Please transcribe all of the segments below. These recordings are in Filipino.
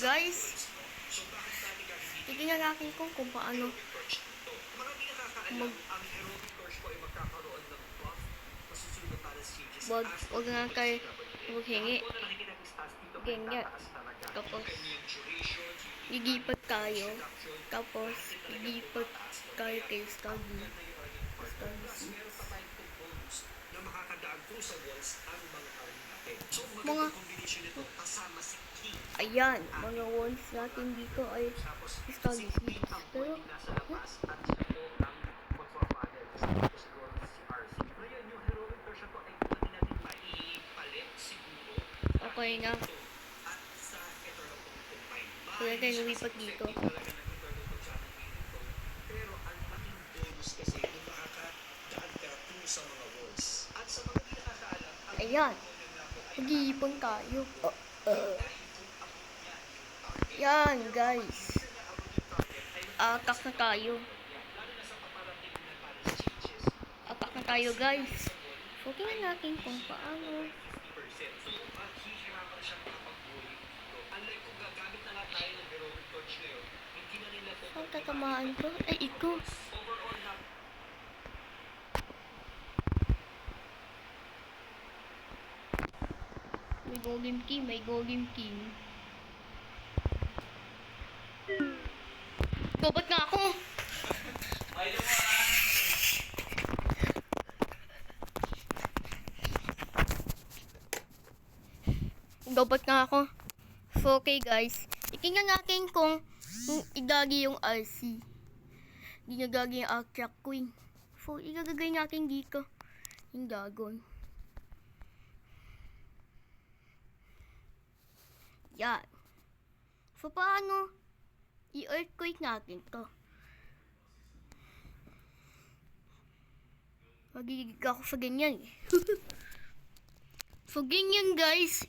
Guys, titingnan natin kung paano wag nga kayo maghingi. Ganyan. Tapos, ligipat tayo. Tapos, ligipat tayo kay study. Mga ayan, mga ones natin dito ay study seeds. Pero, okay na. Kaya tayo lumipat dito. Ayan. Mag-iipon tayo. Yan, guys. Atak na tayo. Atak na tayo, guys. So, tingnan natin kung paano. Saan tatamaan ko? Ay, ito. May golden key, may golden key. Ba't nga ako? Ba't nga ako? So, okay guys. Itingnan natin kung igagi yung RC. Ginagagi yung Arctrack Queen. So, igagagay natin dito. Yung dragon. Yan. So, paano i-earthquake natin to? Magigig ako sa ganyan eh. So, ganyan guys.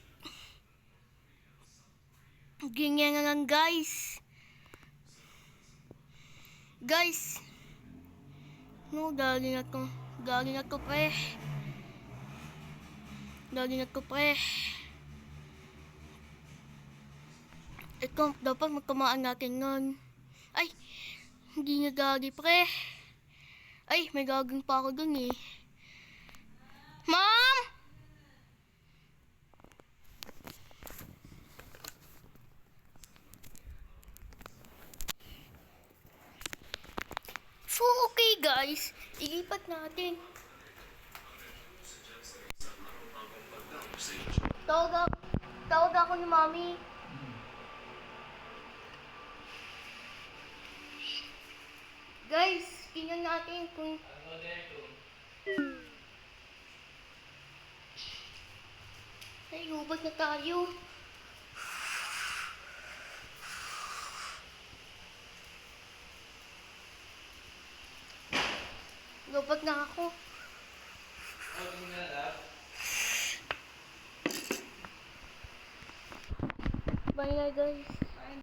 Ganyan na lang guys. Guys. No, dali na to. Dali na to pre. Dali na to pre. Ito, dapat magtamaan natin nun. Ay, hindi na gagi pre. Ay, may gagawin pa ako dun eh. Mom! So, okay guys. Ilipat natin. Tawag ako ni Mami. Guys, tingnan natin kung ay, hubad na tayo. Hubad na ako. Bye na guys.